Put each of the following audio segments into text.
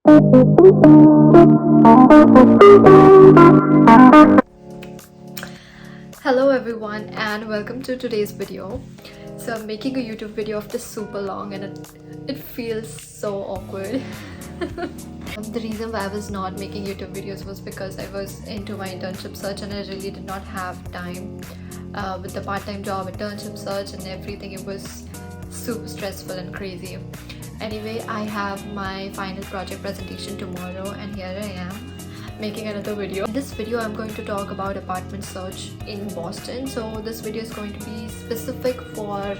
Hello everyone and welcome to today's video. So I'm making a YouTube video after super long and it feels so awkward. The reason why I was not making YouTube videos was because I was into my internship search and I really did not have time with the part-time job, internship search and everything. It was super stressful and crazy. Anyway, I have my final project presentation tomorrow and here I am making another video. In this video I'm going to talk about apartment search in Boston. So this video is going to be specific for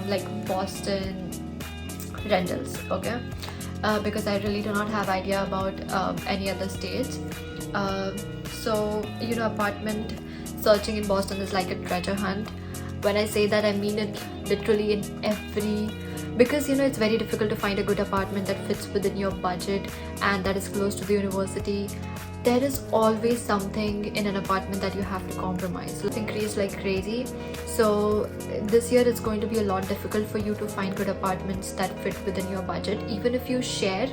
like Boston rentals, okay? Because I really do not have idea about any other states. So you know, apartment searching in Boston is like a treasure hunt. When I say that, I mean it literally in every, because you know, it's very difficult to find a good apartment that fits within your budget and that is close to the university. There is always something in an apartment that you have to compromise. It's increased like crazy. So this year it's going to be a lot difficult for you to find good apartments that fit within your budget. Even if you share,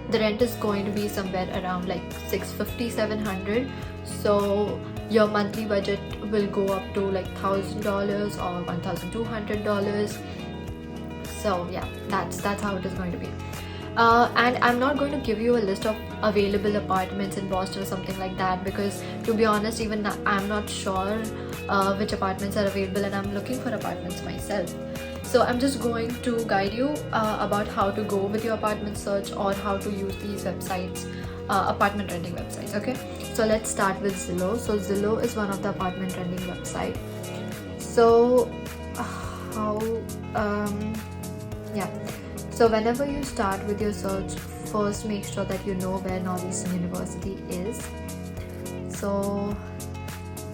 the rent is going to be somewhere around like $650-700. So your monthly budget will go up to like $1,000 or $1,200. So yeah, that's how it is going to be. And I'm not going to give you a list of available apartments in Boston or something like that, because to be honest, even I'm not sure which apartments are available and I'm looking for apartments myself. So I'm just going to guide you about how to go with your apartment search or how to use these websites, apartment renting websites, okay? So let's start with Zillow. So Zillow is one of the apartment renting website. So yeah, so whenever you start with your search, first make sure that you know where Northeastern University is. So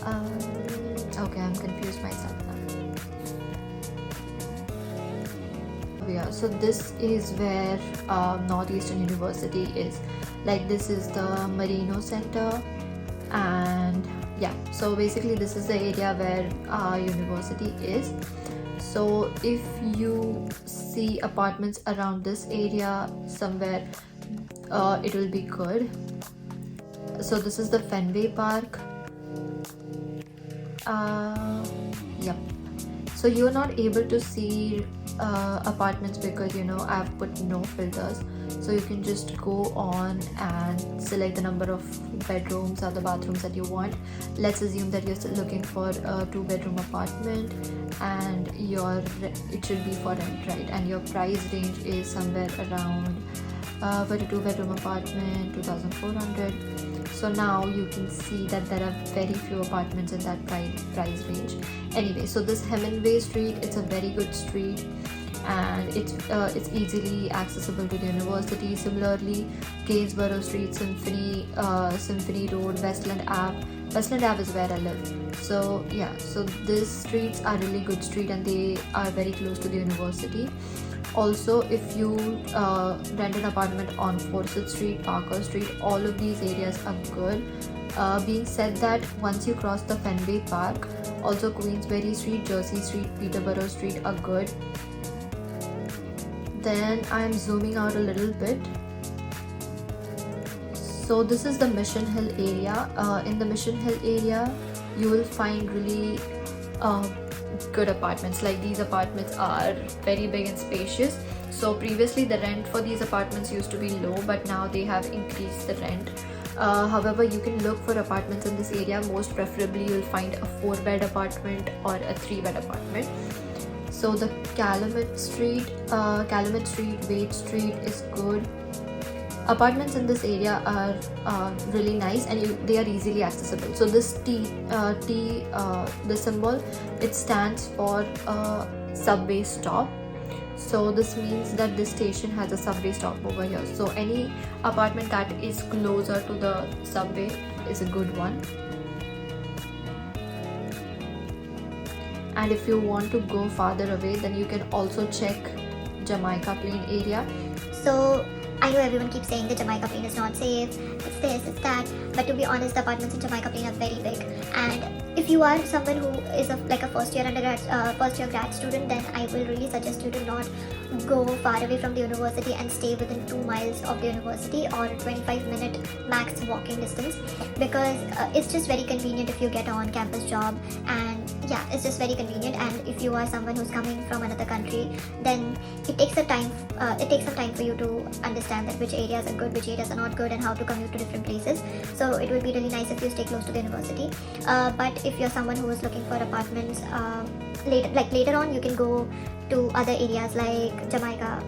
okay, I'm confused myself now. Yeah, so this is where Northeastern University is. Like, this is the Marino Center, and yeah, so basically this is the area where our university is. So if you see apartments around this area somewhere, it will be good. So this is the Fenway Park. Yep. So you're not able to see apartments because, you know, I've put no filters. So you can just go on and select the number of bedrooms or the bathrooms that you want. Let's assume that you're still looking for a 2-bedroom apartment and it should be for rent, right? And your price range is somewhere around for a 2-bedroom apartment, 2,400. So now you can see that there are very few apartments in that price range. Anyway, so this Hemingway Street, it's a very good street and it's easily accessible to the university. Similarly, Gainsborough Street, Symphony Road, Westland Ave is where I live. So yeah, so these streets are really good street and they are very close to the university. Also, if you rent an apartment on Forsyth Street, Parker Street, all of these areas are good. Being said that, once you cross the Fenway Park, also Queensberry Street, Jersey Street, Peterborough Street are good. Then I'm zooming out a little bit. So this is the Mission Hill area. In the Mission Hill area, you will find really good apartments. Like, these apartments are very big and spacious. So previously the rent for these apartments used to be low, but now they have increased the rent. However, you can look for apartments in this area. Most preferably you'll find a 4-bed apartment or a 3-bed apartment. So the Calumet Street, Wade Street is good. Apartments in this area are really nice and they are easily accessible. So this the symbol, it stands for a subway stop. So this means that this station has a subway stop over here. So any apartment that is closer to the subway is a good one. And if you want to go farther away, then you can also check Jamaica Plain area. So I know everyone keeps saying that Jamaica Plain is not safe, it's this, it's that, but to be honest, the apartments in Jamaica Plain are very big. And if you are someone who is like a first year grad student, then I will really suggest you to not go far away from the university and stay within 2 miles of the university or 25-minute max walking distance, because it's just very convenient if you get on campus job, and yeah, it's just very convenient. And if you are someone who's coming from another country, then it takes some time for you to understand that which areas are good, which areas are not good, and how to commute to different places. So it would be really nice if you stay close to the university. But if you're someone who is looking for apartments, later on, you can go to other areas like Jamaica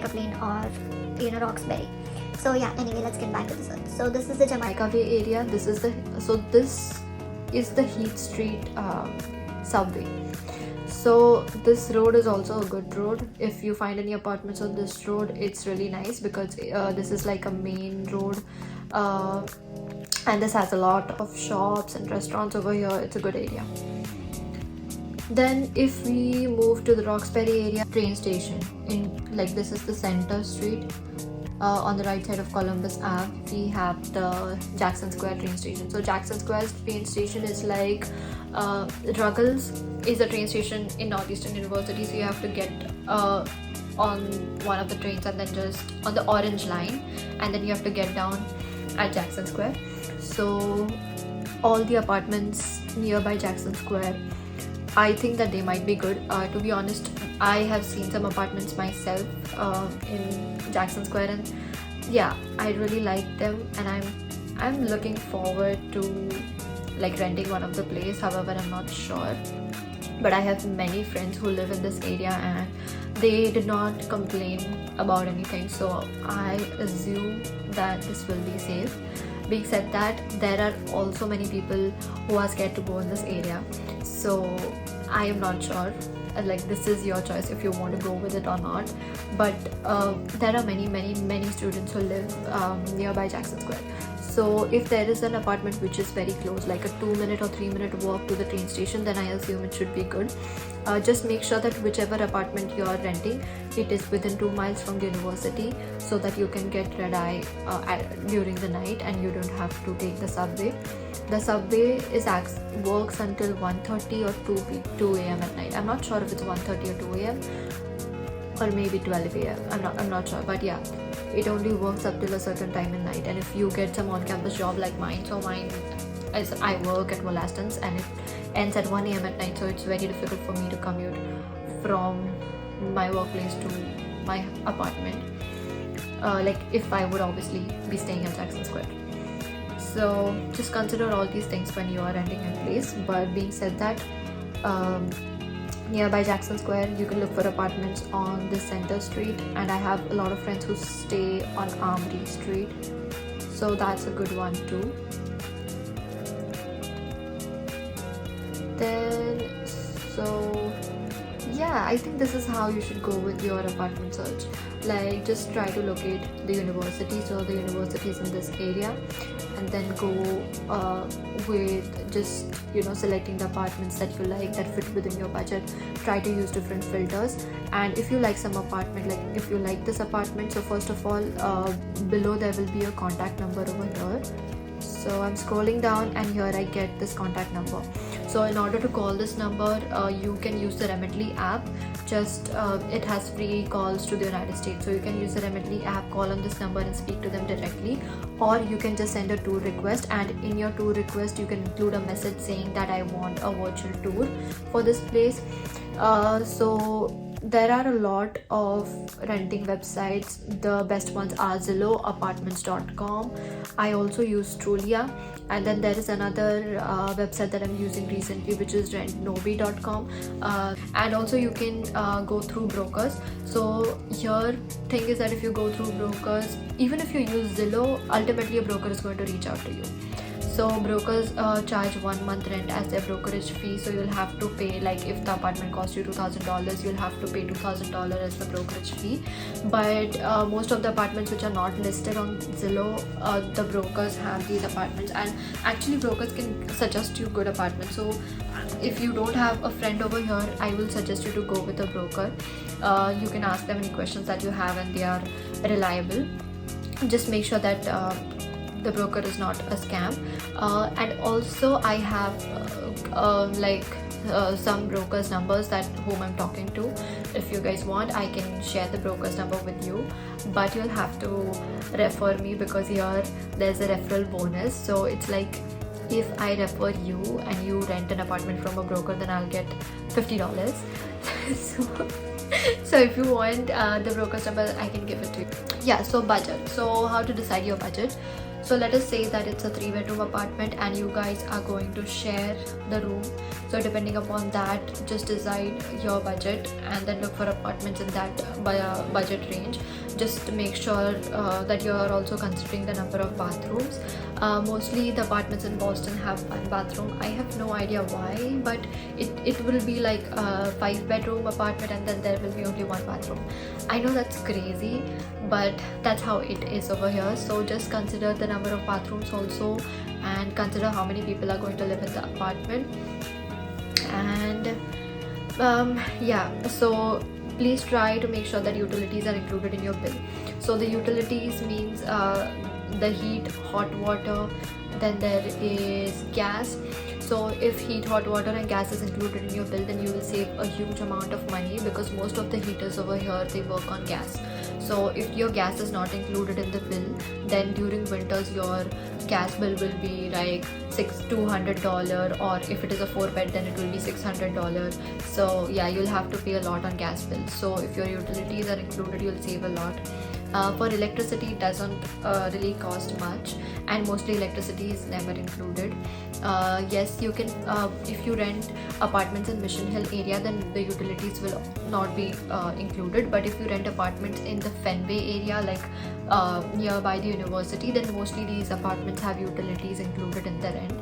Plain, or Roxbury. So yeah, anyway, let's get back to this one. So this is the Jamaica Way area. This is the Heath Street subway. So this road is also a good road. If you find any apartments on this road, it's really nice because this is like a main road, and this has a lot of shops and restaurants over here. It's a good area. Then if we move to the Roxbury area, train station, this is the center street. On the right side of Columbus Ave, we have the Jackson Square train station. So Jackson Square train station is like Ruggles is a train station in Northeastern University. So you have to get on one of the trains and then just on the orange line, and then you have to get down at Jackson Square. So all the apartments nearby Jackson Square, I think that they might be good. To be honest, I have seen some apartments myself in Jackson Square, and yeah, I really like them, and I'm looking forward to renting one of the place. However, I'm not sure, but I have many friends who live in this area and they did not complain about anything, so I assume that this will be safe. Being said that, there are also many people who are scared to go in this area, so I am not sure. This is your choice if you want to go with it or not. But there are many students who live nearby Jackson Square. So if there is an apartment which is very close, like a 2-minute or 3-minute walk to the train station, then I assume it should be good. Just make sure that whichever apartment you are renting, it is within 2 miles from the university, so that you can get red eye during the night and you don't have to take the subway. The subway works until 1:30 or 2 a.m. at night. I'm not sure if it's 1:30 or 2 a.m. or maybe 12 a.m. I'm not sure, but yeah, it only works up till a certain time in night. And if you get some on-campus job like mine, so mine is I work at Wollaston's and it ends at 1 a.m. at night, so it's very difficult for me to commute from my workplace to my apartment. If I would obviously be staying at Jackson Square. So just consider all these things when you are renting a place. But being said that, nearby Jackson Square, you can look for apartments on the center street, and I have a lot of friends who stay on Armory Street, so that's a good one too. Then, so yeah, I think this is how you should go with your apartment search. Just try to locate the university, so the university is in this area, and then go with just selecting the apartments that you like, that fit within your budget. Try to use different filters, and if you like some apartment, if you like this apartment, so first of all, below there will be a contact number over here. So I'm scrolling down and here I get this contact number. So in order to call this number, you can use the Remitly app. It has free calls to the United States, so you can use the Remitly app, call on this number and speak to them directly, or you can just send a tour request, and in your tour request you can include a message saying that I want a virtual tour for this place. So there are a lot of renting websites. The best ones are Zillow, apartments.com. I also use Trulia, and then there is another website that I'm using recently, which is rentnobi.com, and also you can go through brokers. So here thing is that if you go through brokers, even if you use Zillow, ultimately a broker is going to reach out to you. So brokers charge 1 month rent as their brokerage fee, so you'll have to pay, if the apartment costs you $2,000, you'll have to pay $2,000 as the brokerage fee. But most of the apartments which are not listed on Zillow, the brokers have these apartments, and actually brokers can suggest you good apartments. So if you don't have a friend over here, I will suggest you to go with a broker. You can ask them any questions that you have, and they are reliable. Just make sure that the broker is not a scam. And also I have some brokers numbers that whom I'm talking to. If you guys want, I can share the broker's number with you, but you'll have to refer me, because here there's a referral bonus. So it's like, if I refer you and you rent an apartment from a broker, then I'll get $50. So if you want the broker's number, I can give it to you. Yeah, so budget. So how to decide your budget? So let us say that it's a 3-bedroom apartment and you guys are going to share the room. So depending upon that, just decide your budget and then look for apartments in that budget range. Just make sure that you are also considering the number of bathrooms. Mostly the apartments in Boston have 1 bathroom. I have no idea why, but it will be like a 5-bedroom apartment and then there will be only 1 bathroom. I know that's crazy, but that's how it is over here. So just consider the number of bathrooms also, and consider how many people are going to live in the apartment. And yeah, so please try to make sure that utilities are included in your bill. So the utilities means the heat, hot water, then there is gas. So if heat, hot water and gas is included in your bill, then you will save a huge amount of money, because most of the heaters over here, they work on gas. So if your gas is not included in the bill, then during winters your gas bill will be like $200, or if it is a 4-bed, then it will be $600. So yeah, you'll have to pay a lot on gas bill. So if your utilities are included, you'll save a lot. For electricity, it doesn't really cost much, and mostly electricity is never included. Yes, you can if you rent apartments in Mission Hill area, then the utilities will not be included. But if you rent apartments in the Fenway area, like nearby the university, then mostly these apartments have utilities included in the rent.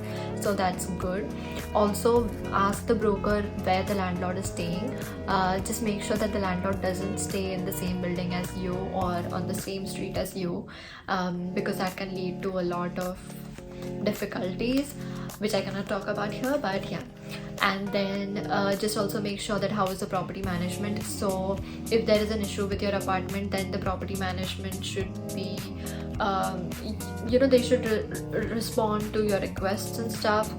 So that's good. Also, ask the broker where the landlord is staying. Just make sure that the landlord doesn't stay in the same building as you or on the same street as you, because that can lead to a lot of difficulties, which I cannot talk about here, but yeah. And then just also make sure that how is the property management. So if there is an issue with your apartment, then the property management should be they should respond to your requests and stuff.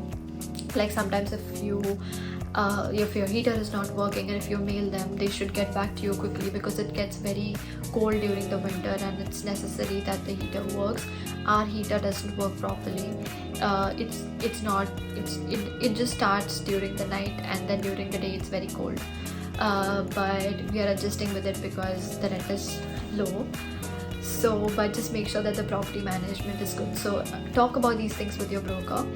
Like sometimes if your heater is not working and if you mail them, they should get back to you quickly, because it gets very cold during the winter and it's necessary that the heater works. Our heater doesn't work properly. It just starts during the night, and then during the day it's very cold. But we are adjusting with it because the rent is low. So, but just make sure that the property management is good. So talk about these things with your broker.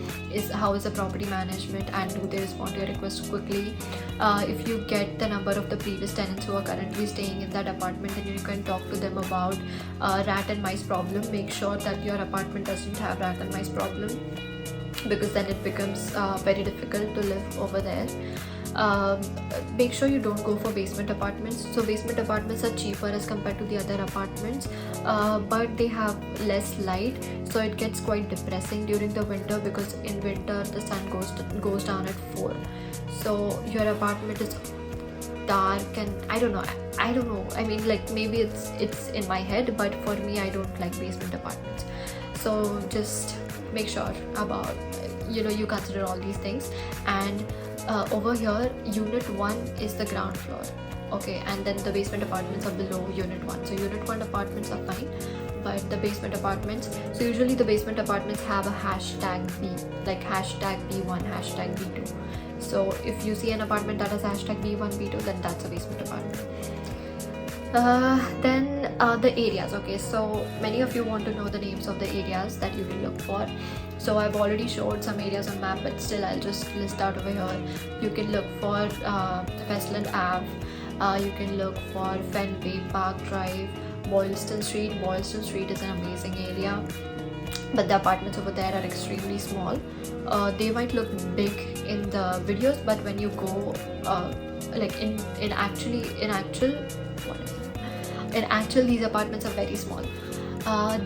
How is the property management, and do they respond to your request quickly? If you get the number of the previous tenants who are currently staying in that apartment, then you can talk to them about rat and mice problem. Make sure that your apartment doesn't have rat and mice problem, because then it becomes very difficult to live over there. Make sure you don't go for basement apartments. So basement apartments are cheaper as compared to the other apartments, but they have less light, so it gets quite depressing during the winter, because in winter the sun goes down at 4. So your apartment is dark, and I don't know. I mean, like, maybe it's in my head, but for me, I don't like basement apartments. So just make sure about you consider all these things. And over here, unit 1 is the ground floor, okay, and then the basement apartments are below unit 1. So unit 1 apartments are fine, but the basement apartments, so usually the basement apartments have a hashtag B, like hashtag B1, hashtag B2. So if you see an apartment that has hashtag B1, B2, then that's a basement apartment. Then the areas. Okay, so many of you want to know the names of the areas that you will look for. So I've already showed some areas on map, but still I'll just list out over here. You can look for Westland Ave, you can look for Fenway, Park Drive, Boylston Street. Boylston Street is an amazing area, but the apartments over there are extremely small. They might look big in the videos, but when you go like in actual these apartments are very small.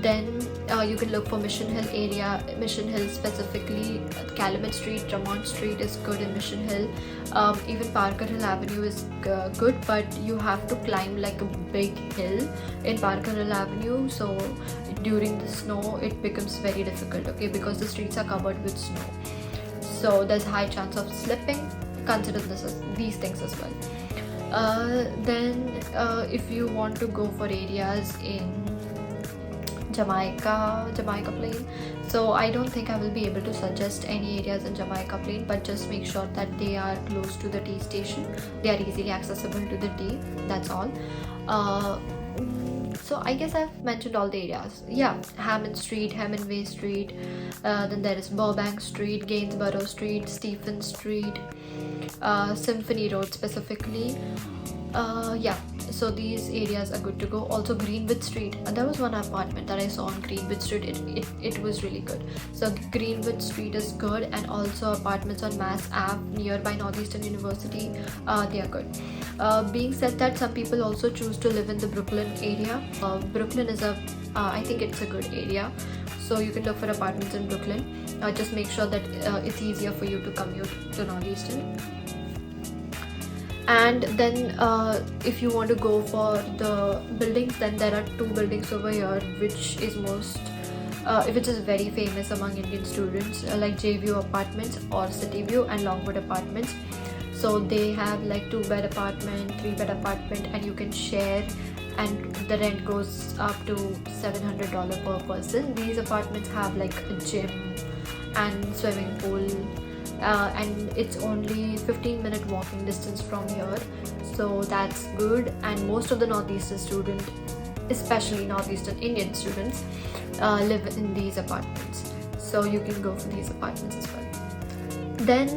Then you can look for Mission Hill area. Mission Hill specifically, Calumet Street, Tremont Street is good in Mission Hill. Even Parker Hill Avenue is good, but you have to climb like a big hill in Parker Hill Avenue. So during the snow, it becomes very difficult, okay, because the streets are covered with snow. So there's high chance of slipping. consider these things as well. Then if you want to go for areas in Jamaica Plain, so I don't think I will be able to suggest any areas in Jamaica Plain, but just make sure that they are close to the tea station, they are easily accessible to the tea, that's all. So I guess I've mentioned all the areas. Yeah, Hammond Way Street, then there is Burbank Street, Gainsborough Street, Stephen Street, Symphony Road specifically. Yeah, so these areas are good to go. Also Greenwood Street, there was one apartment that I saw on Greenwood Street. It was really good. So Greenwood Street is good, and also apartments on Mass Ave nearby Northeastern University, they are good. Being said that, some people also choose to live in the Brooklyn area. Brooklyn is I think it's a good area, so you can look for apartments in Brooklyn. Just make sure that it's easier for you to commute to Northeastern. And then if you want to go for the buildings, then there are two buildings over here which is very famous among Indian students, like JView Apartments or City View and Longwood Apartments. So they have like 2-bed apartment, 3-bed apartment, and you can share, and the rent goes up to $700 per person. These apartments have like a gym and swimming pool, and it's only 15-minute walking distance from here, so that's good. And most of the Northeastern students, especially Northeastern Indian students, live in these apartments, so you can go for these apartments as well. Then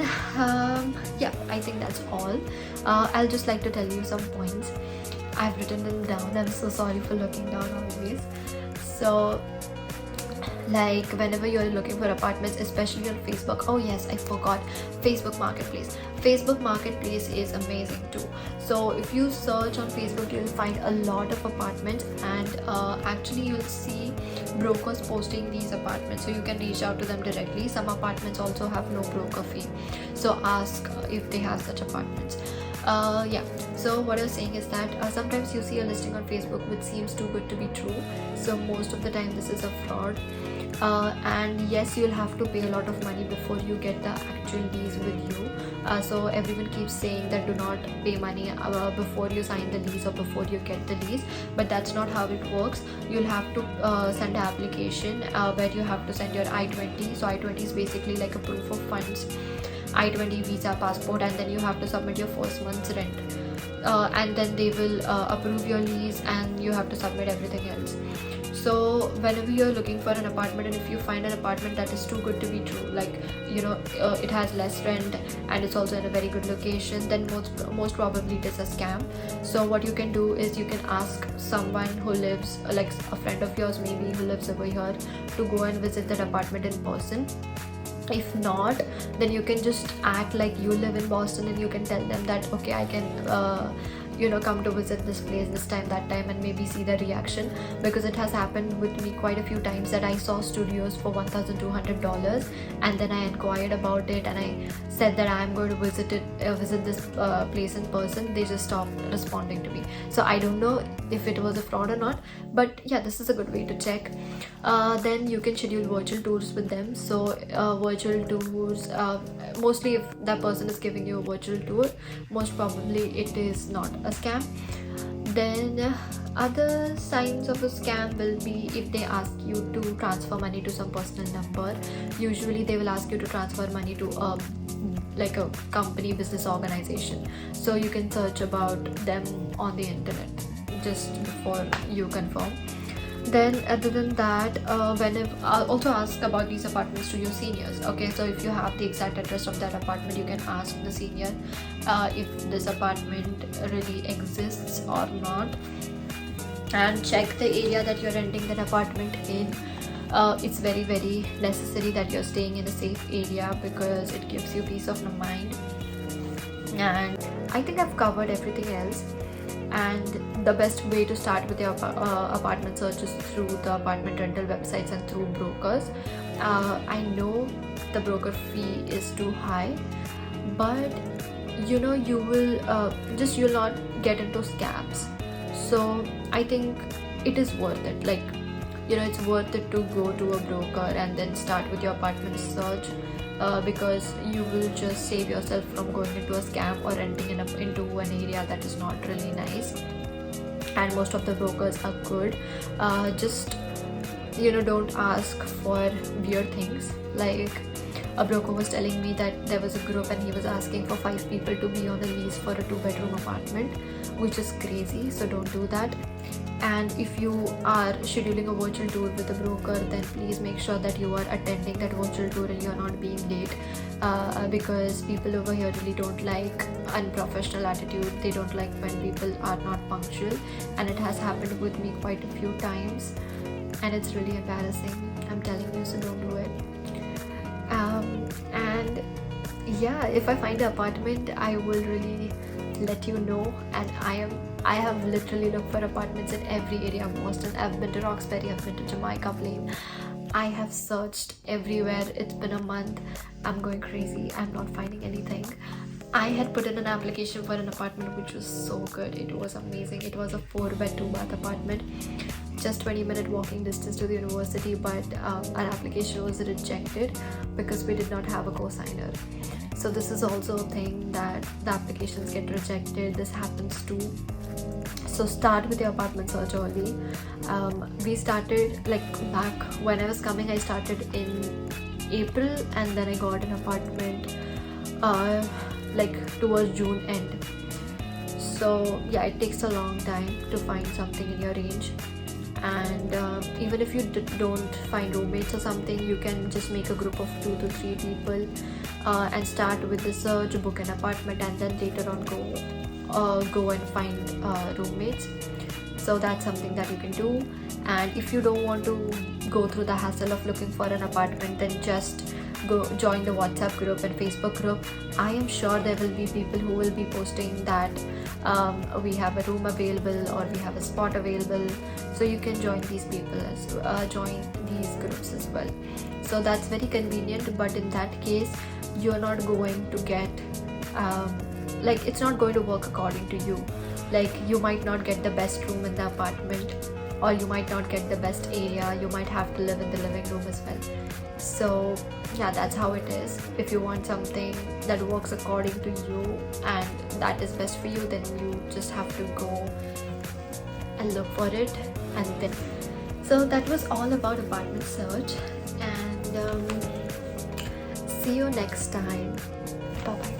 yeah, I think that's all. I'll just like to tell you some points. I've written them down. I'm so sorry for looking down always. So like, whenever you're looking for apartments, especially on Facebook, oh yes, I forgot, Facebook Marketplace. Facebook Marketplace is amazing too. So if you search on Facebook, you'll find a lot of apartments, and actually you'll see brokers posting these apartments, so you can reach out to them directly. Some apartments also have no broker fee, so ask if they have such apartments. Yeah, so what I was saying is that sometimes you see a listing on Facebook which seems too good to be true, so most of the time this is a fraud. And yes, you'll have to pay a lot of money before you get the actual lease with you. So everyone keeps saying that do not pay money before you sign the lease or before you get the lease, but that's not how it works. You'll have to send an application where you have to send your I-20. So I-20 is basically like a proof of funds, I-20 visa, passport, and then you have to submit your first month's rent, and then they will approve your lease, and you have to submit everything else. So whenever you're looking for an apartment, and if you find an apartment that is too good to be true, like, you know, it has less rent and it's also in a very good location, then most probably it is a scam. So what you can do is you can ask someone who lives, like a friend of yours maybe who lives over here, to go and visit that apartment in person. If not, then you can just act like you live in Boston, and you can tell them that okay, I can come to visit this place this time, that time, and maybe see the reaction. Because it has happened with me quite a few times that I saw studios for $1,200, and then I inquired about it and I said that I'm going to visit this place in person. They just stopped responding to me. So I don't know if it was a fraud or not, but yeah, this is a good way to check. Then you can schedule virtual tours with them. So virtual tours, mostly if that person is giving you a virtual tour, most probably it is not a scam. Then other signs of a scam will be if they ask you to transfer money to some personal number. Usually they will ask you to transfer money to a company, business organization, so you can search about them on the internet just before you confirm. Then other than that, also ask about these apartments to your seniors. Okay, so if you have the exact address of that apartment, you can ask the senior if this apartment really exists or not, and check the area that you're renting that apartment in. It's very, very necessary that you're staying in a safe area, because it gives you peace of mind. And I think I've covered everything else. And the best way to start with your apartment search is through the apartment rental websites and through brokers. I know the broker fee is too high, but you will you'll not get into scams. So I think it is worth it. It's worth it to go to a broker and then start with your apartment search. because you will just save yourself from going into a scam or renting into an area that is not really nice. And most of the brokers are good. Just don't ask for weird things. Like, a broker was telling me that there was a group and he was asking for 5 people to be on a lease for a 2-bedroom apartment, which is crazy, so don't do that. And if you are scheduling a virtual tour with a broker, then please make sure that you are attending that virtual tour and you're not being late, because people over here really don't like unprofessional attitude. They don't like when people are not punctual, and it has happened with me quite a few times, and it's really embarrassing, I'm telling you, so don't do it. And yeah, if I find an apartment, I will really let you know. And I have literally looked for apartments in every area of Boston. I've been to Roxbury, I've been to Jamaica Plain. I have searched everywhere. It's been a month. I'm going crazy. I'm not finding anything. I had put in an application for an apartment which was so good. It was amazing. It was a 4-bed 2-bath apartment, just 20-minute walking distance to the university, but our application was rejected because we did not have a co-signer. So this is also a thing, that the applications get rejected. This happens too. So start with your apartment search early. We started, like, back when I was coming, I started in April, and then I got an apartment like towards June end. So yeah, it takes a long time to find something in your range. And even if you don't find roommates or something, you can just make a group of 2 to 3 people and start with the search, book an apartment, and then later on go and find roommates. So that's something that you can do. And if you don't want to go through the hassle of looking for an apartment, then just go join the WhatsApp group and Facebook group. I am sure there will be people who will be posting that we have a room available or we have a spot available, so you can join these people join these groups as well. So that's very convenient. But in that case, you're not going to get like, it's not going to work according to you. Like, you might not get the best room in the apartment, or you might not get the best area. You might have to live in the living room as well. So yeah, that's how it is. If you want something that works according to you and that is best for you, then you just have to go and look for it. And then, so that was all about apartment search, and see you next time. Bye bye.